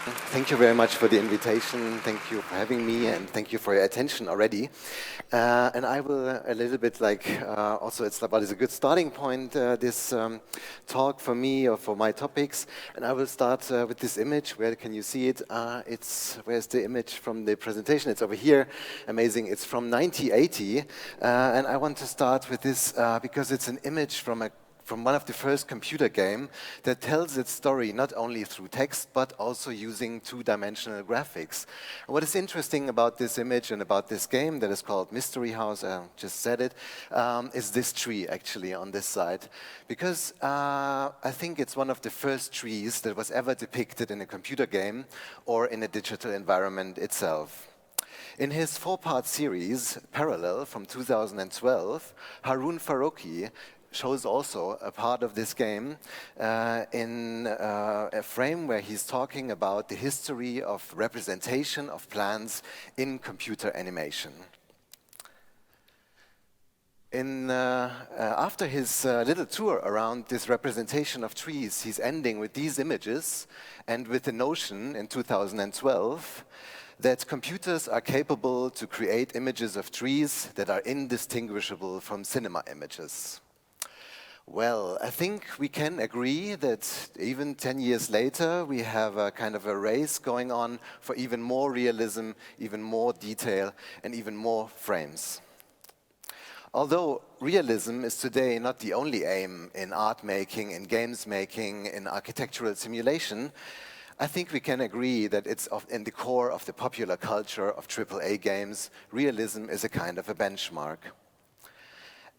Thank you very much for the invitation. Thank you for having me, and thank you for your attention already. And I will a little bit also it's about is a good starting point, this talk for me or for my topics. And I will start with this image. Where can you see it? Where's the image from the presentation? It's over here. Amazing. It's from 1980. And I want to start with this because it's an image from one of the first computer game that tells its story not only through text but also using two-dimensional graphics. And what is interesting about this image and about this game that is called Mystery House, I just said it, is this tree actually on this side. Because I think it's one of the first trees that was ever depicted in a computer game or in a digital environment itself. In his four-part series, Parallel, from 2012, Haroon Farokhi shows also a part of this game in a frame where he's talking about the history of representation of plants in computer animation. After his little tour around this representation of trees, he's ending with these images and with the notion in 2012 that computers are capable to create images of trees that are indistinguishable from cinema images. Well, I think we can agree that even 10 years later, we have a kind of a race going on for even more realism, even more detail, and even more frames. Although realism is today not the only aim in art making, in games making, in architectural simulation, I think we can agree that it's in the core of the popular culture of AAA games. Realism is a kind of a benchmark.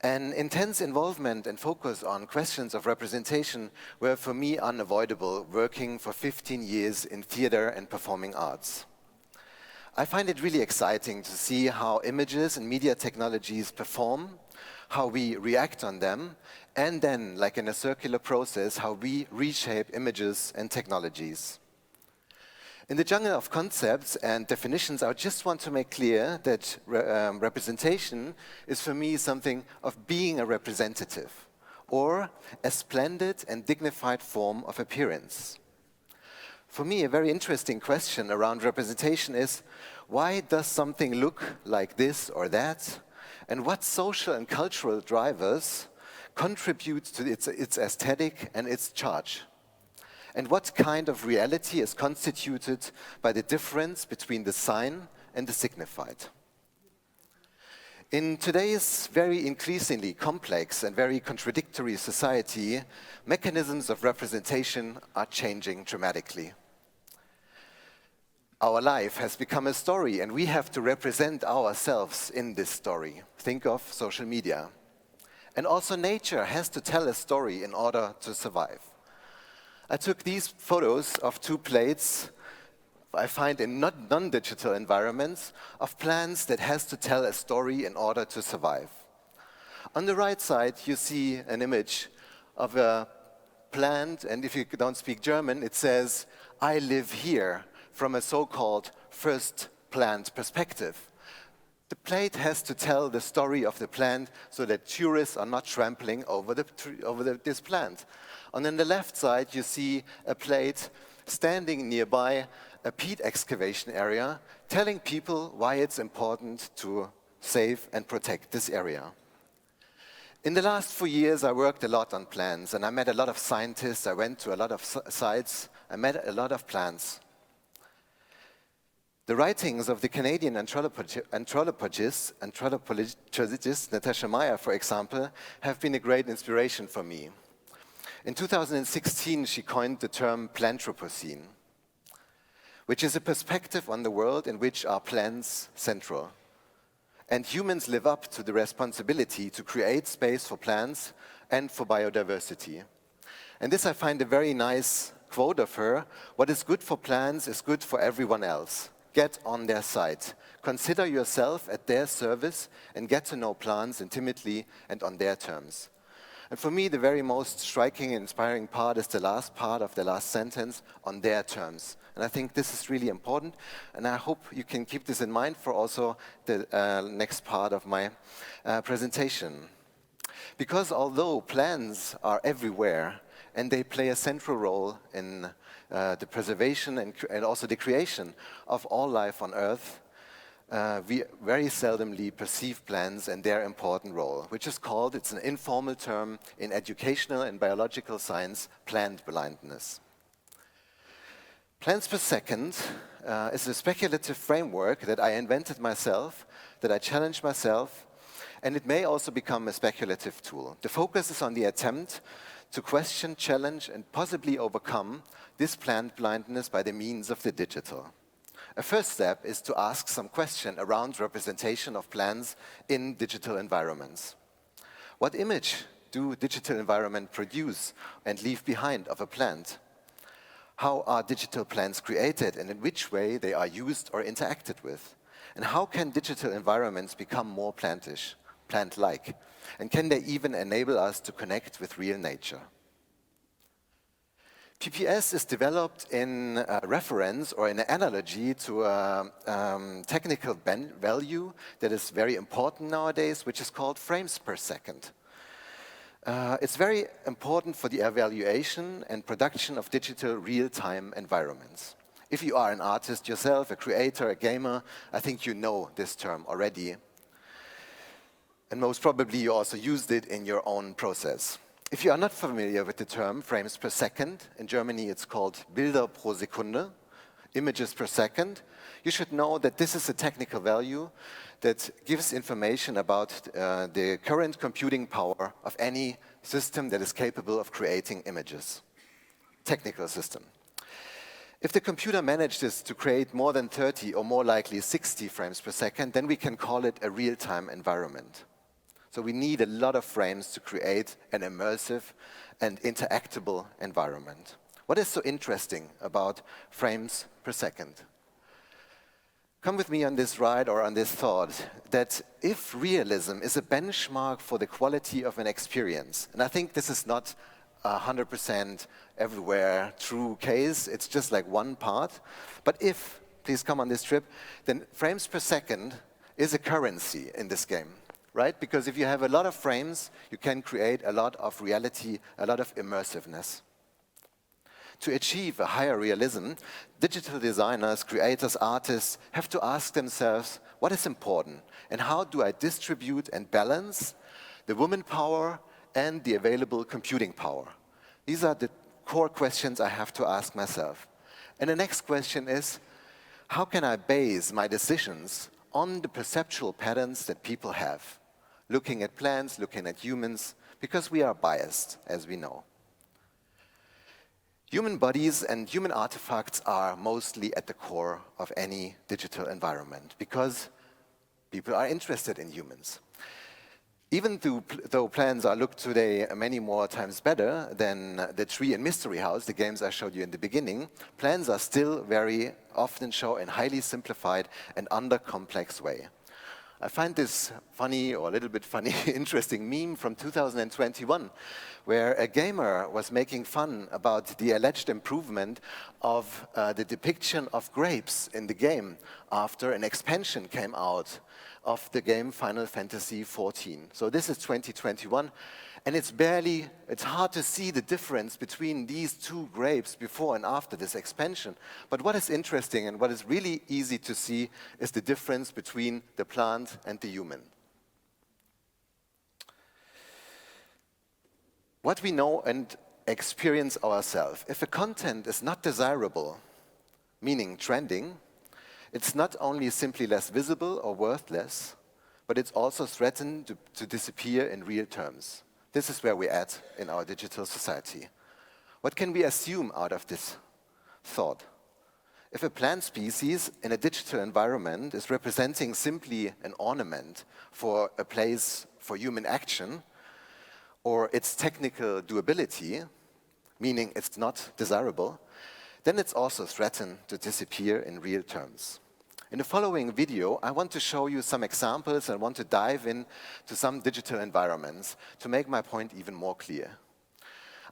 An intense involvement and focus on questions of representation were for me unavoidable, working for 15 years in theater and performing arts. I find it really exciting to see how images and media technologies perform, how we react on them, and then, like in a circular process, how we reshape images and technologies. In the jungle of concepts and definitions, I just want to make clear that representation is for me something of being a representative, or a splendid and dignified form of appearance. For me, a very interesting question around representation is, why does something look like this or that? And what social and cultural drivers contribute to its aesthetic and its charge? And what kind of reality is constituted by the difference between the sign and the signified? In today's very increasingly complex and very contradictory society, mechanisms of representation are changing dramatically. Our life has become a story, and we have to represent ourselves in this story. Think of social media. And also nature has to tell a story in order to survive. I took these photos of two plates I find in non-digital environments of plants that has to tell a story in order to survive. On the right side, you see an image of a plant, and if you don't speak German, it says, "I live here," from a so-called first plant perspective. The plate has to tell the story of the plant so that tourists are not trampling over this plant. And on the left side, you see a plate standing nearby a peat excavation area, telling people why it's important to save and protect this area. In the last 4 years, I worked a lot on plants, and I met a lot of scientists. I went to a lot of sites. I met a lot of plants. The writings of the Canadian anthropologist Natasha Meyer, for example, have been a great inspiration for me. In 2016, she coined the term Planthropocene, which is a perspective on the world in which are plants central. And humans live up to the responsibility to create space for plants and for biodiversity. And this I find a very nice quote of her: "What is good for plants is good for everyone else. Get on their side. Consider yourself at their service and get to know plants intimately and on their terms." And for me, the very most striking and inspiring part is the last part of the last sentence, "on their terms." And I think this is really important, and I hope you can keep this in mind for also the next part of my presentation. Because although plants are everywhere, and they play a central role in the preservation and also the creation of all life on Earth, we very seldomly perceive plants and their important role, which is called, it's an informal term in educational and biological science, plant blindness. Plants per second is a speculative framework that I invented myself, that I challenged myself, and it may also become a speculative tool. The focus is on the attempt to question, challenge, and possibly overcome this plant blindness by the means of the digital. A first step is to ask some question around representation of plants in digital environments. What image do digital environments produce and leave behind of a plant? How are digital plants created and in which way they are used or interacted with? And how can digital environments become more plantish, plant-like? And can they even enable us to connect with real nature? PPS is developed in reference or in an analogy to a technical value that is very important nowadays, which is called frames per second. It's very important for the evaluation and production of digital real-time environments. If you are an artist yourself, a creator, a gamer, I think you know this term already. And most probably you also used it in your own process. If you are not familiar with the term frames per second, in Germany it's called Bilder pro Sekunde, images per second, you should know that this is a technical value that gives information about the current computing power of any system that is capable of creating images. Technical system. If the computer manages to create more than 30 or more likely 60 frames per second, then we can call it a real-time environment. So we need a lot of frames to create an immersive and interactable environment. What is so interesting about frames per second? Come with me on this ride or on this thought that if realism is a benchmark for the quality of an experience, and I think this is not 100% everywhere true case, it's just like one part, but if, please come on this trip, then frames per second is a currency in this game, right? Because if you have a lot of frames, you can create a lot of reality, a lot of immersiveness. To achieve a higher realism, digital designers, creators, artists have to ask themselves, what is important? And how do I distribute and balance the woman power and the available computing power? These are the core questions I have to ask myself. And the next question is, how can I base my decisions on the perceptual patterns that people have? Looking at plants, looking at humans, because we are biased, as we know. Human bodies and human artifacts are mostly at the core of any digital environment because people are interested in humans. Even though plants are looked today many more times better than the tree in Mystery House, the games I showed you in the beginning, plants are still very often shown in highly simplified and under-complex way. I find this funny, or a little bit funny, interesting meme from 2021, where a gamer was making fun about the alleged improvement of the depiction of grapes in the game after an expansion came out of the game Final Fantasy XIV. So this is 2021, and it's hard to see the difference between these two grapes before and after this expansion. But what is interesting and what is really easy to see is the difference between the plant and the human. What we know and experience ourselves, if a content is not desirable, meaning trending, it's not only simply less visible or worthless, but it's also threatened to disappear in real terms. This is where we're at in our digital society. What can we assume out of this thought? If a plant species in a digital environment is representing simply an ornament for a place for human action, or its technical doability, meaning it's not desirable, then it's also threatened to disappear in real terms. In the following video, I want to show you some examples and want to dive into some digital environments to make my point even more clear.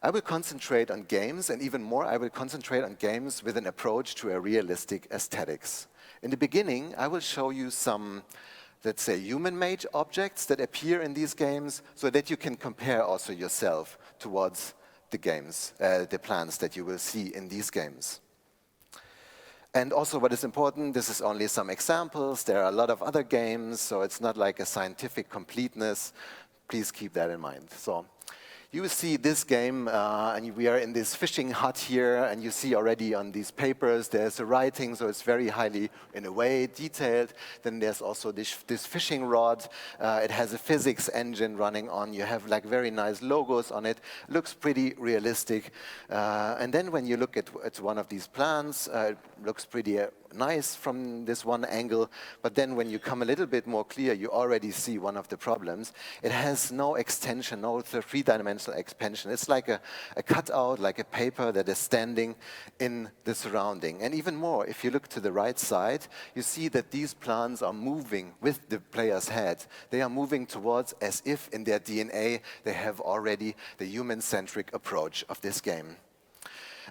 I will concentrate on games, and even more, I will concentrate on games with an approach to a realistic aesthetics. In the beginning, I will show you some, let's say, human-made objects that appear in these games so that you can compare also yourself towards the games, the plants that you will see in these games. And also what is important, this is only some examples. There are a lot of other games, so it's not like a scientific completeness. Please keep that in mind. So you will see this game, and we are in this fishing hut here, and you see already on these papers there's a writing, so it's very highly, in a way, detailed. Then there's also this fishing rod. It has a physics engine running on. You have like very nice logos on it. Looks pretty realistic. And then when you look at one of these plants, it looks pretty nice from this one angle, but then when you come a little bit more clear, you already see one of the problems. It has no extension, no three-dimensional expansion. It's like a cutout, like a paper that is standing in the surrounding. And even more, if you look to the right side, you see that these plants are moving with the player's head. They are moving towards, as if in their DNA they have already the human-centric approach of this game.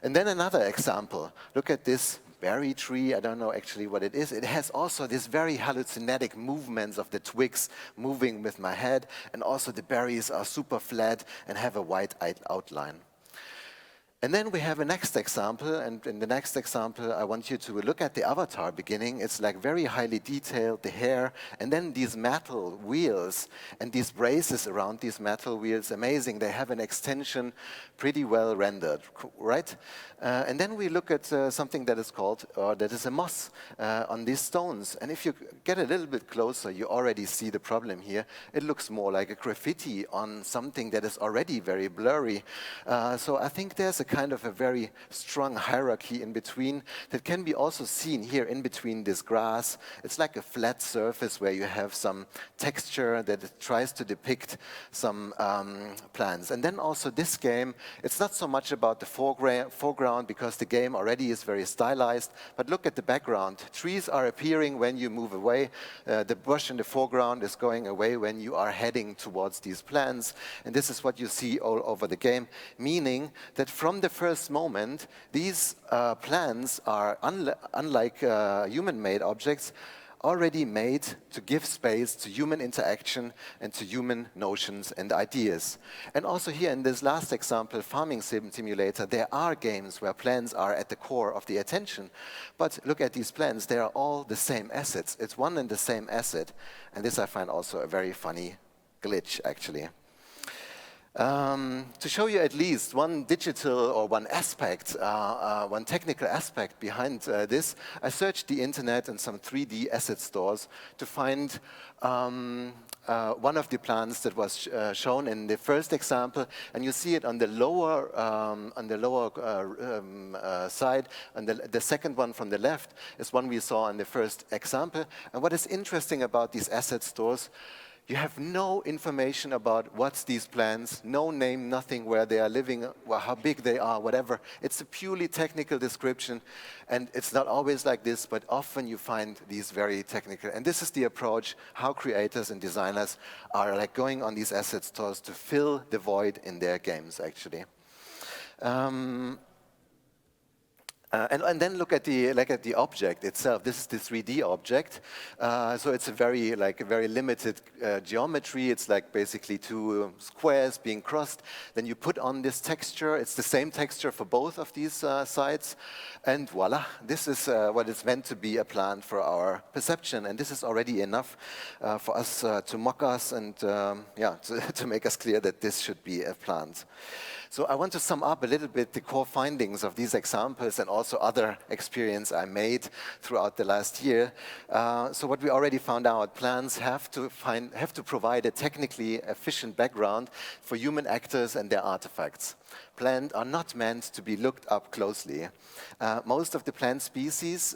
And then another example. Look at this berry tree. I don't know actually what it is. It has also this very hallucinatic movements of the twigs moving with my head, and also the berries are super flat and have a white outline. And then we have a next example, and in the next example I want you to look at the avatar beginning. It's like very highly detailed, the hair, and then these metal wheels and these braces around these metal wheels, amazing. They have an extension, pretty well rendered, right? And then we look at something that is called, or that is a moss on these stones. And if you get a little bit closer, you already see the problem here. It looks more like a graffiti on something that is already very blurry. So I think there's a kind of a very strong hierarchy in between that can be also seen here in between this grass. It's like a flat surface where you have some texture that tries to depict some plants. And then also this game, it's not so much about the foreground because the game already is very stylized, but look at the background. Trees are appearing when you move away. The bush in the foreground is going away when you are heading towards these plants. And this is what you see all over the game, meaning that from the first moment, these plants are, unlike human-made objects, already made to give space to human interaction and to human notions and ideas. And also here in this last example, Farming Simulator, there are games where plants are at the core of the attention. But look at these plants, they are all the same assets. It's one and the same asset. And this I find also a very funny glitch, actually. To show you at least one digital or one aspect, one technical aspect behind this, I searched the internet and some 3D asset stores to find one of the plants that was shown in the first example, and you see it on the lower side, and the second one from the left is one we saw in the first example. And what is interesting about these asset stores, you have no information about what's these plants, no name, nothing, where they are living, how big they are, whatever. It's a purely technical description, and it's not always like this, but often you find these very technical. And this is the approach how creators and designers are like going on these asset stores to fill the void in their games, actually. And then look at the object itself. This is the 3D object. So it's a very limited geometry. It's like basically two squares being crossed. Then you put on this texture. It's the same texture for both of these sides. And voila, this is what is meant to be a plant for our perception. And this is already enough for us to mock us and to make us clear that this should be a plant. So I want to sum up a little bit the core findings of these examples and also other experience I made throughout the last year. So what we already found out, plants have to provide a technically efficient background for human actors and their artifacts. Plants are not meant to be looked up closely. Mostly plant species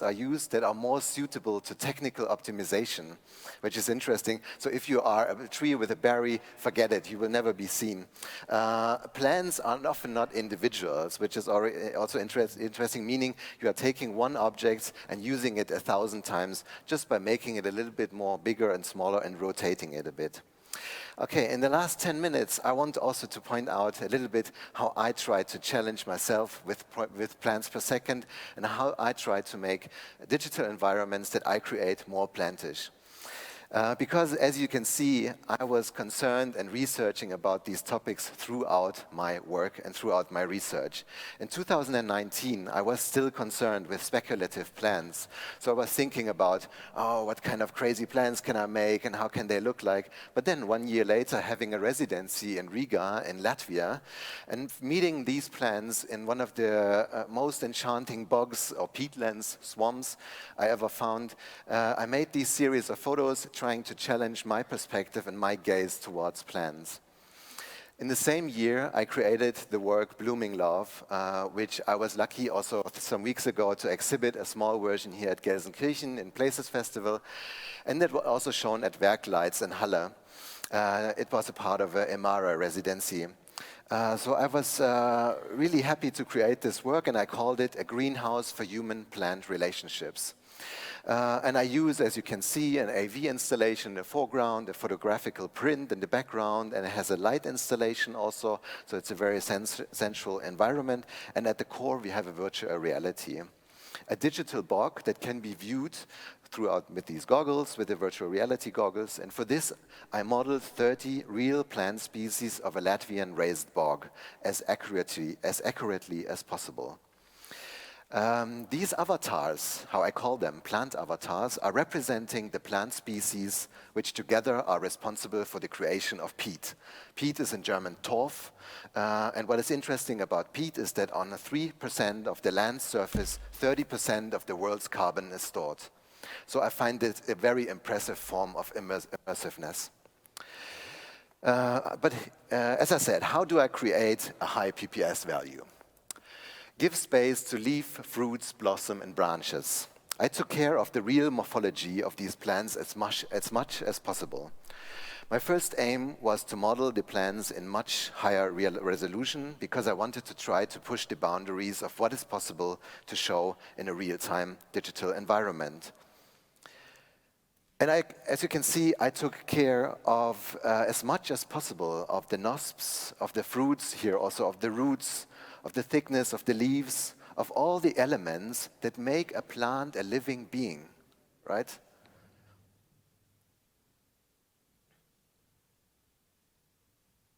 are used that are more suitable to technical optimization, which is interesting. So if you are a tree with a berry, forget it, you will never be seen. Plants are often not individuals, which is also interesting, meaning you are taking one object and using it 1,000 times just by making it a little bit more bigger and smaller and rotating it a bit. Okay, in the last 10 minutes, I want also to point out a little bit how I try to challenge myself with plants per second and how I try to make digital environments that I create more plantish. Because, as you can see, I was concerned and researching about these topics throughout my work and throughout my research. In 2019, I was still concerned with speculative plans. So I was thinking about, oh, what kind of crazy plans can I make and how can they look like? But then 1 year later, having a residency in Riga, in Latvia, and meeting these plants in one of the most enchanting bogs or peatlands, swamps I ever found, I made these series of photos trying to challenge my perspective and my gaze towards plants. In the same year, I created the work Blooming Love, which I was lucky also some weeks ago to exhibit a small version here at Gelsenkirchen in Places Festival, and that was also shown at Werkleitz in Halle. It was a part of a Emara residency. So I was really happy to create this work, and I called it A Greenhouse for Human-Plant Relationships. And I use, as you can see, an AV installation in the foreground, a photographical print in the background, and it has a light installation also, so it's a very sensual environment. And at the core, we have a virtual reality. A digital bog that can be viewed throughout with these goggles, with the virtual reality goggles. And for this, I modeled 30 real plant species of a Latvian raised bog as accurately as possible. These avatars, how I call them, plant avatars, are representing the plant species which together are responsible for the creation of peat. Peat is in German Torf, and what is interesting about peat is that on 3% of the land surface, 30% of the world's carbon is stored. So I find it a very impressive form of immersiveness. But as I said, how do I create a high PPS value? Give space to leaf, fruits, blossom, and branches. I took care of the real morphology of these plants as much as possible. My first aim was to model the plants in much higher real resolution because I wanted to try to push the boundaries of what is possible to show in a real-time digital environment. And as you can see, I took care of, as much as possible, of the nosps, of the fruits here, also of the roots, of the thickness of the leaves, of all the elements that make a plant a living being, right?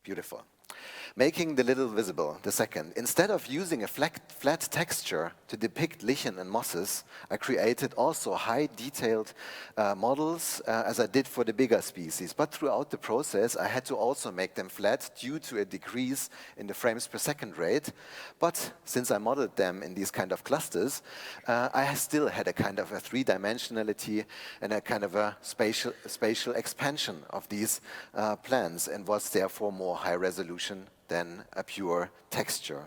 Beautiful. Making the little visible, the second. Instead of using a flat texture to depict lichen and mosses, I created also high detailed models as I did for the bigger species. But throughout the process, I had to also make them flat due to a decrease in the frames per second rate. But since I modeled them in these kind of clusters, I still had a kind of a three-dimensionality and a kind of a spatial expansion of these plants and was therefore more high resolution than a pure texture.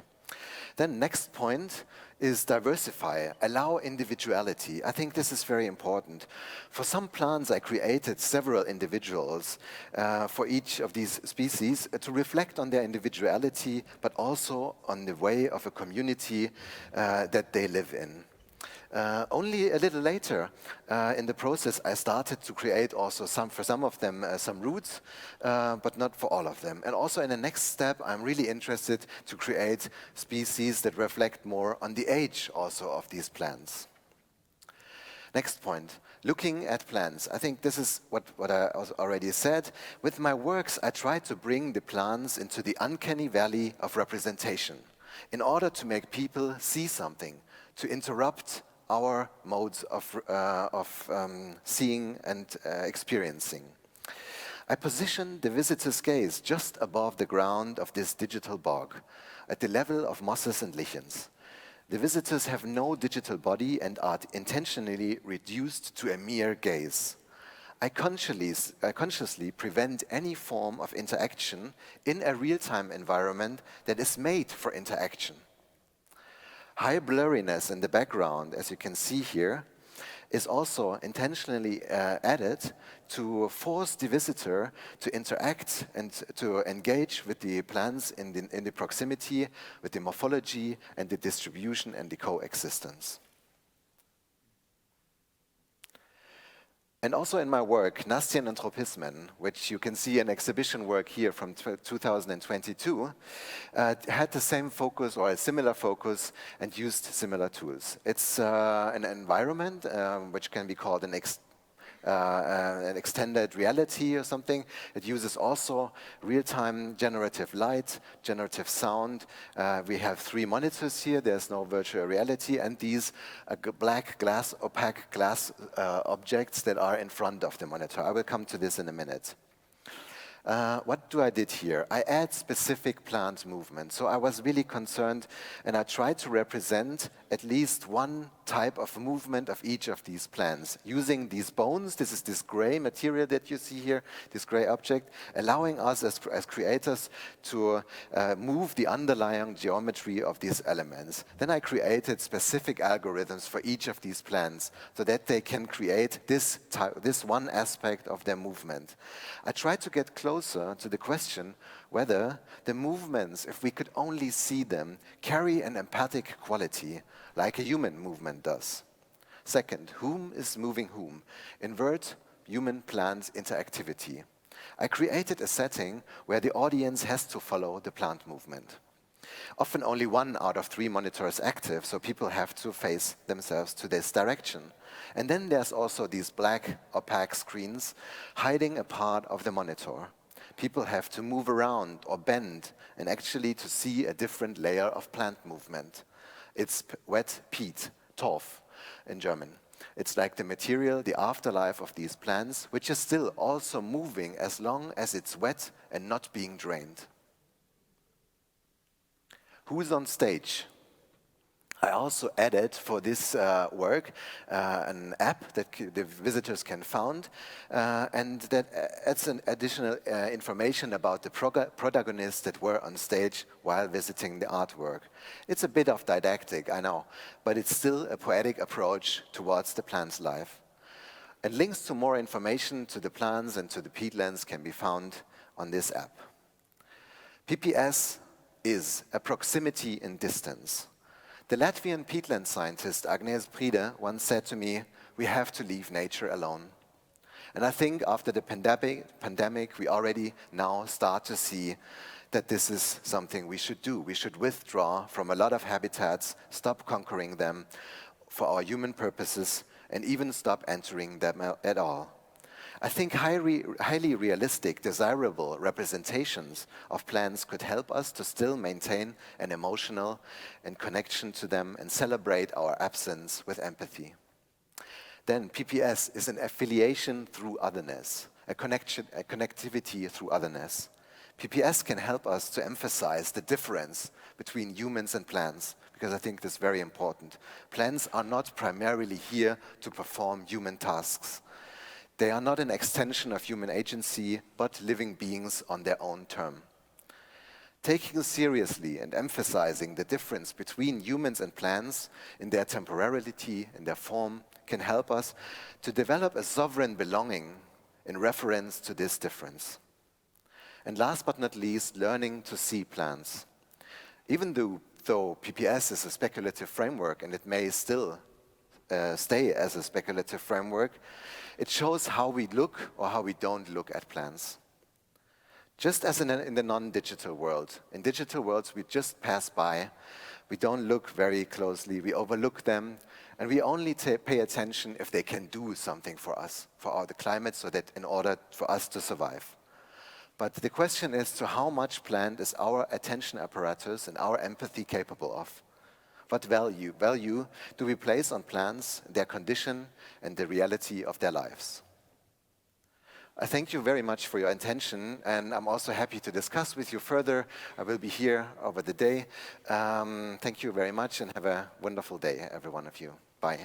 Then next point is diversify, allow individuality. I think this is very important. For some plants, I created several individuals for each of these species to reflect on their individuality, but also on the way of a community that they live in. Only a little later in the process, I started to create also for some of them, some roots, but not for all of them. And also in the next step, I'm really interested to create species that reflect more on the age also of these plants. Next point, looking at plants. I think this is what I already said. With my works, I try to bring the plants into the uncanny valley of representation in order to make people see something, to interrupt our modes of seeing and experiencing. I position the visitor's gaze just above the ground of this digital bog, at the level of mosses and lichens. The visitors have no digital body and are intentionally reduced to a mere gaze. I consciously prevent any form of interaction in a real-time environment that is made for interaction. High blurriness in the background, as you can see here, is also intentionally added to force the visitor to interact and to engage with the plants in the proximity, with the morphology and the distribution and the coexistence. And also in my work, Nastyan and Tropismen, which you can see an exhibition work here from 2022, had the same focus or a similar focus and used similar tools. It's an environment which can be called an an extended reality or something. It uses also real-time generative light, generative sound. We have 3 monitors here. There's no virtual reality, and these black glass, opaque glass objects that are in front of the monitor. I will come to this in a minute. What do I did here? I add specific plant movement. So I was really concerned, and I tried to represent at least one type of movement of each of these plants using these bones. This is this gray material that you see here, this gray object, allowing us as creators to move the underlying geometry of these elements. Then I created specific algorithms for each of these plants so that they can create this one aspect of their movement. I tried to get closer to the question whether the movements, if we could only see them, carry an empathic quality like a human movement does. Second, whom is moving whom? Invert human-plant interactivity. I created a setting where the audience has to follow the plant movement. Often only 1 out of 3 monitors active, so people have to face themselves to this direction. And then there's also these black, opaque screens hiding a part of the monitor. People have to move around or bend and actually to see a different layer of plant movement. It's wet peat, Torf in German. It's like the material, the afterlife of these plants, which is still also moving as long as it's wet and not being drained. Who's on stage? I also added for this work an app that the visitors can find, and that adds an additional information about the protagonists that were on stage while visiting the artwork. It's a bit of didactic, I know, but it's still a poetic approach towards the plant's life. And links to more information to the plants and to the peatlands can be found on this app. PPS is a proximity in distance. The Latvian peatland scientist Agnes Pride once said to me, "We have to leave nature alone." And I think after the pandemic, we already now start to see that this is something we should do. We should withdraw from a lot of habitats, stop conquering them for our human purposes, and even stop entering them at all. I think highly realistic, desirable representations of plants could help us to still maintain an emotional and connection to them and celebrate our absence with empathy. Then PPS is an affiliation through otherness, a connectivity through otherness. PPS can help us to emphasize the difference between humans and plants, because I think this is very important. Plants are not primarily here to perform human tasks. They are not an extension of human agency, but living beings on their own term. Taking seriously and emphasizing the difference between humans and plants in their temporality, in their form, can help us to develop a sovereign belonging in reference to this difference. And last but not least, learning to see plants. Even though PPS is a speculative framework, and it may still stay as a speculative framework, it shows how we look or how we don't look at plants. Just as in the non-digital world. In digital worlds, we just pass by. We don't look very closely. We overlook them. And we only pay attention if they can do something for us, for the climate, so that in order for us to survive. But the question is to how much plant is our attention apparatus and our empathy capable of? What value do we place on plants, their condition, and the reality of their lives? I thank you very much for your attention, and I'm also happy to discuss with you further. I will be here over the day. Thank you very much, and have a wonderful day, every one of you. Bye.